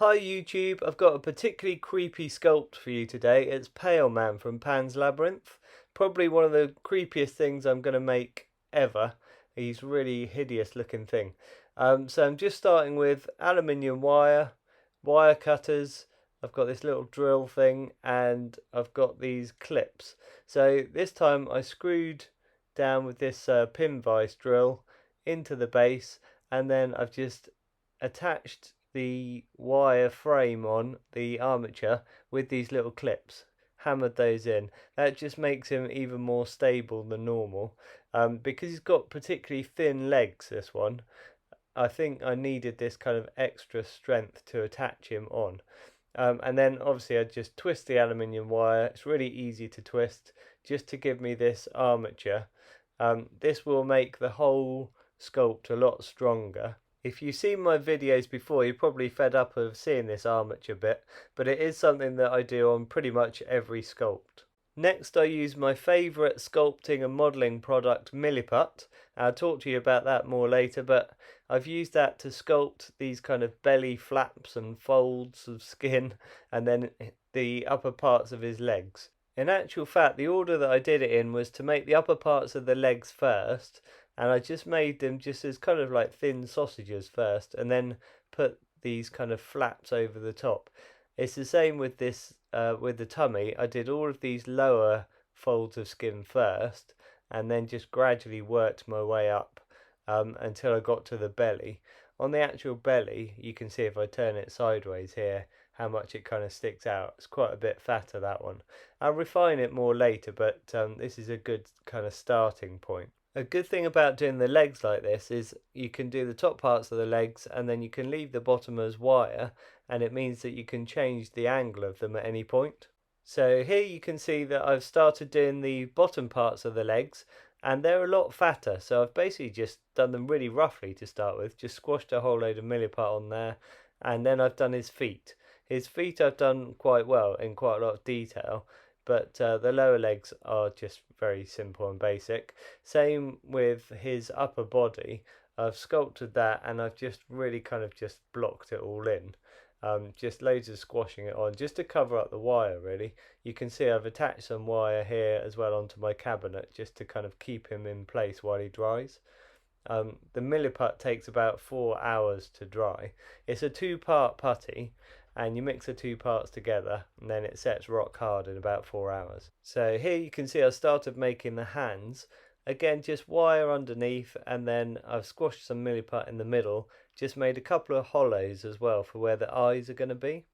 Hi YouTube, I've got a particularly creepy sculpt for you today. It's Pale Man from Pan's Labyrinth. Probably one of the creepiest things I'm going to make ever. He's a really hideous looking thing. So I'm just starting with aluminium wire, wire cutters. I've got this little drill thing and I've got these clips. So this time I screwed down with this pin vise drill into the base, and then I've just attached the wire frame on the armature with these little clips, hammered those in. That just makes him even more stable than normal, because he's got particularly thin legs, this one. I think I needed this kind of extra strength to attach him on. And then obviously I just twist the aluminium wire. It's really easy to twist, just to give me this armature. This will make the whole sculpt a lot stronger. If you've seen my videos before, you're probably fed up of seeing this armature bit, but it is something that I do on pretty much every sculpt. Next, I use my favourite sculpting and modelling product, Milliput. I'll talk to you about that more later, but I've used that to sculpt these kind of belly flaps and folds of skin, and then the upper parts of his legs. In actual fact, the order that I did it in was to make the upper parts of the legs first, and I just made them just as kind of like thin sausages first, and then put these kind of flaps over the top. It's the same with this, with the tummy. I did all of these lower folds of skin first, and then just gradually worked my way up until I got to the belly. On the actual belly, you can see if I turn it sideways here, how much it kind of sticks out. It's quite a bit fatter, that one. I'll refine it more later, but this is a good kind of starting point. A good thing about doing the legs like this is you can do the top parts of the legs and then you can leave the bottom as wire, and it means that you can change the angle of them at any point. So here you can see that I've started doing the bottom parts of the legs, and they're a lot fatter, so I've basically just done them really roughly to start with, just squashed a whole load of milliput on there, and then I've done his feet. His feet I've done quite well in quite a lot of detail, but the lower legs are just very simple and basic. Same with his upper body. I've sculpted that and I've just really kind of just blocked it all in. Just loads of squashing it on just to cover up the wire, really. You can see I've attached some wire here as well onto my cabinet just to kind of keep him in place while he dries. The milliput takes about 4 hours to dry. It's a 2-part putty, and you mix the 2 parts together and then it sets rock hard in about 4 hours. So here you can see I started making the hands. Again, just wire underneath, and then I've squashed some milliput in the middle, just made a couple of hollows as well for where the eyes are going to be.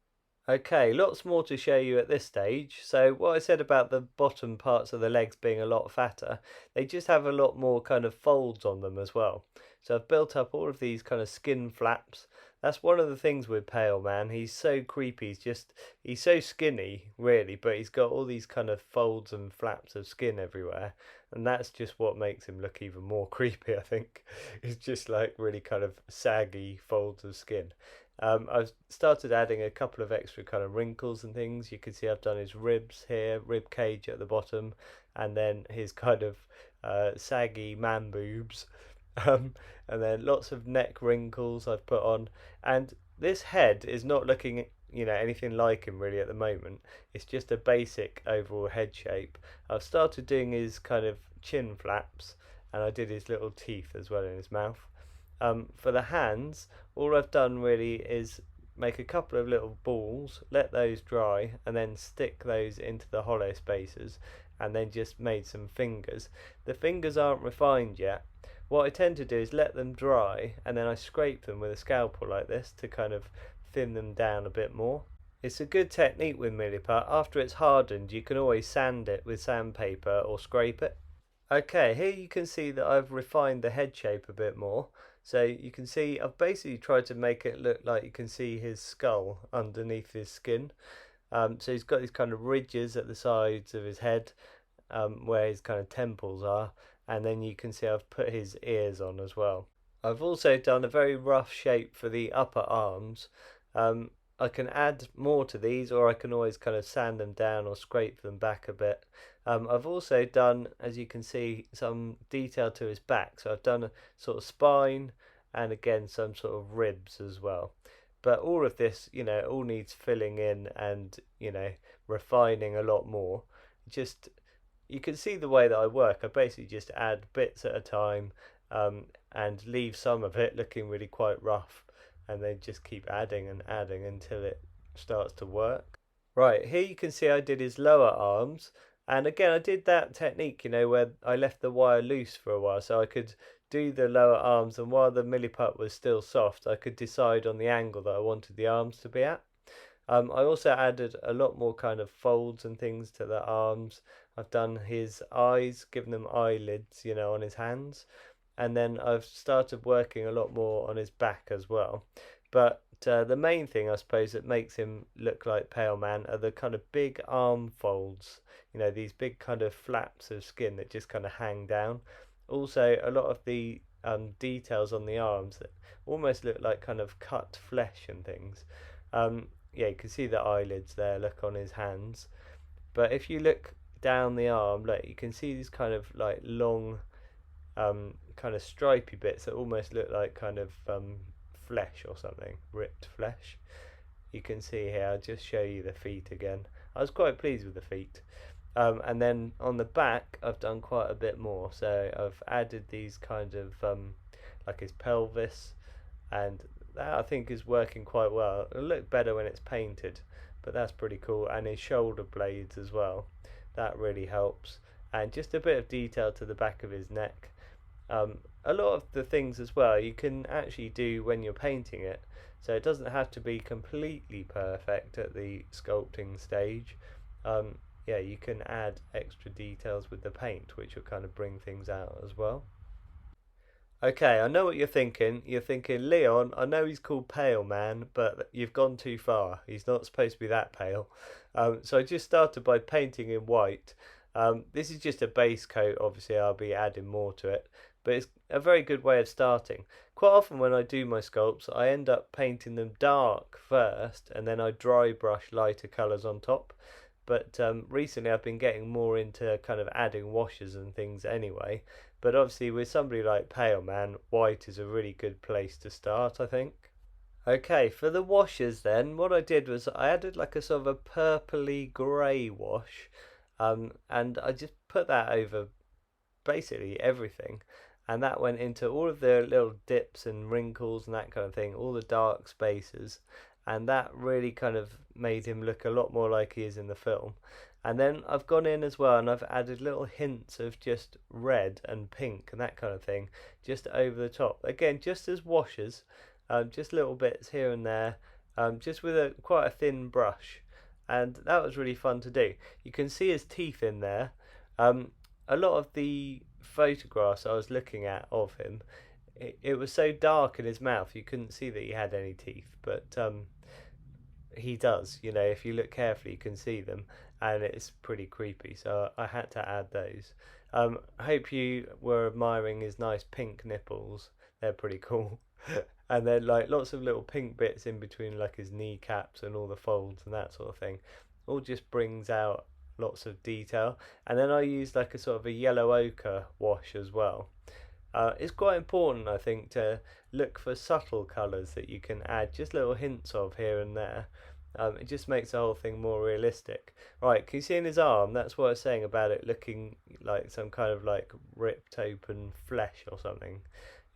Okay, lots more to show you at this stage. So what I said about the bottom parts of the legs being a lot fatter, they just have a lot more kind of folds on them as well. So I've built up all of these kind of skin flaps. That's one of the things with Pale Man. He's so creepy. He's so skinny, really, but he's got all these kind of folds and flaps of skin everywhere. And that's just what makes him look even more creepy, I think. It's just like really kind of saggy folds of skin. I've started adding a couple of extra kind of wrinkles and things. You can see I've done his ribs here, rib cage at the bottom, and then his kind of saggy man boobs. And then lots of neck wrinkles I've put on. And this head is not looking, anything like him really at the moment. It's just a basic overall head shape. I've started doing his kind of chin flaps, and I did his little teeth as well in his mouth. For the hands, all I've done really is make a couple of little balls, let those dry, and then stick those into the hollow spaces, and then just made some fingers. The fingers aren't refined yet. What I tend to do is let them dry, and then I scrape them with a scalpel like this to kind of thin them down a bit more. It's a good technique with milliput. After it's hardened, you can always sand it with sandpaper or scrape it. Okay, here you can see that I've refined the head shape a bit more. So you can see I've basically tried to make it look like you can see his skull underneath his skin. So he's got these kind of ridges at the sides of his head, where his kind of temples are, and then you can see I've put his ears on as well. I've also done a very rough shape for the upper arms. I can add more to these, or I can always kind of sand them down or scrape them back a bit. I've also done, as you can see, some detail to his back. So I've done a sort of spine and again some sort of ribs as well. But all of this, it all needs filling in and, refining a lot more. Just, you can see the way that I work. I basically just add bits at a time, and leave some of it looking really quite rough, and then just keep adding and adding until it starts to work. Right, here you can see I did his lower arms, and again I did that technique, where I left the wire loose for a while so I could do the lower arms, and while the milliput was still soft I could decide on the angle that I wanted the arms to be at. I also added a lot more kind of folds and things to the arms. I've done his eyes, given them eyelids, on his hands, and then I've started working a lot more on his back as well. But the main thing, I suppose, that makes him look like Pale Man are the kind of big arm folds, these big kind of flaps of skin that just kind of hang down. Also, a lot of the details on the arms that almost look like kind of cut flesh and things. Yeah, you can see the eyelids there, look on his hands. But if you look down the arm, look, you can see these kind of like long, kind of stripy bits that almost look like kind of flesh or something, ripped flesh. You can see here, I'll just show you the feet again. I was quite pleased with the feet. And then on the back, I've done quite a bit more. So I've added these kind of like his pelvis, and that I think is working quite well. It'll look better when it's painted, but that's pretty cool. And his shoulder blades as well, that really helps. And just a bit of detail to the back of his neck. A lot of the things as well you can actually do when you're painting it, so it doesn't have to be completely perfect at the sculpting stage. Yeah, you can add extra details with the paint, which will kind of bring things out as well. Okay, I know what you're thinking. You're thinking, Leon, I know he's called Pale Man, but you've gone too far. He's not supposed to be that pale. So I just started by painting in white. This is just a base coat, obviously I'll be adding more to it, but it's a very good way of starting. Quite often when I do my sculpts, I end up painting them dark first, and then I dry brush lighter colours on top. But recently I've been getting more into kind of adding washes and things anyway. But obviously with somebody like Pale Man, white is a really good place to start, I think. Okay, for the washes then, what I did was I added like a sort of a purpley grey wash, and I just put that over basically everything, and that went into all of the little dips and wrinkles and that kind of thing, all the dark spaces, and that really kind of made him look a lot more like he is in the film. And then I've gone in as well and I've added little hints of just red and pink and that kind of thing just over the top, again just as washes, just little bits here and there, just with quite a thin brush, and that was really fun to do. You can see his teeth in there. A lot of the photographs I was looking at of him, it was so dark in his mouth you couldn't see that he had any teeth, but he does. If you look carefully you can see them, and it's pretty creepy, so I had to add those. I hope you were admiring his nice pink nipples, they're pretty cool. And then like lots of little pink bits in between like his kneecaps and all the folds and that sort of thing, all just brings out lots of detail. And then I used like a sort of a yellow ochre wash as well. It's quite important, I think, to look for subtle colours that you can add just little hints of here and there. It just makes the whole thing more realistic. Right, can you see in his arm? That's what I was saying about it looking like some kind of like ripped open flesh or something.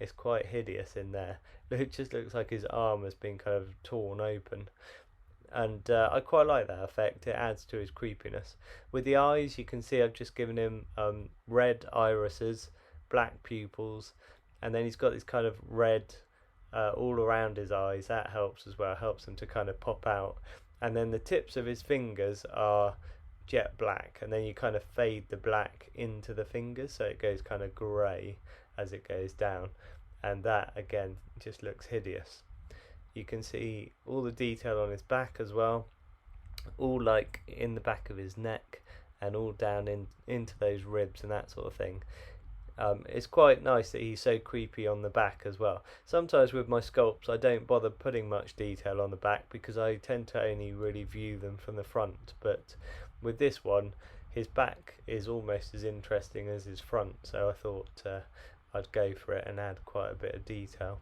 It's quite hideous in there. It just looks like his arm has been kind of torn open. And I quite like that effect. It adds to his creepiness. With the eyes, you can see I've just given him red irises, black pupils, and then he's got this kind of red all around his eyes. That helps as well, helps them to kind of pop out. And then the tips of his fingers are jet black, and then you kind of fade the black into the fingers so it goes kind of grey as it goes down, and that again just looks hideous. You can see all the detail on his back as well, all like in the back of his neck and all down into those ribs and that sort of thing. It's quite nice that he's so creepy on the back as well. Sometimes with my sculpts I don't bother putting much detail on the back because I tend to only really view them from the front, but with this one his back is almost as interesting as his front, so I thought I'd go for it and add quite a bit of detail.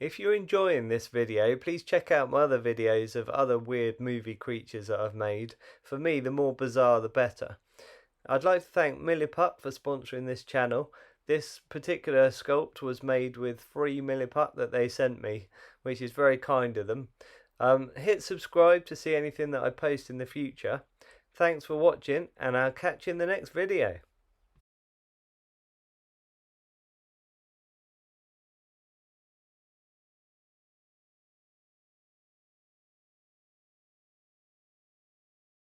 If you're enjoying this video, please check out my other videos of other weird movie creatures that I've made. For me, the more bizarre the better. I'd like to thank Milliput for sponsoring this channel. This particular sculpt was made with free Milliput that they sent me, which is very kind of them. Hit subscribe to see anything that I post in the future. Thanks for watching, and I'll catch you in the next video.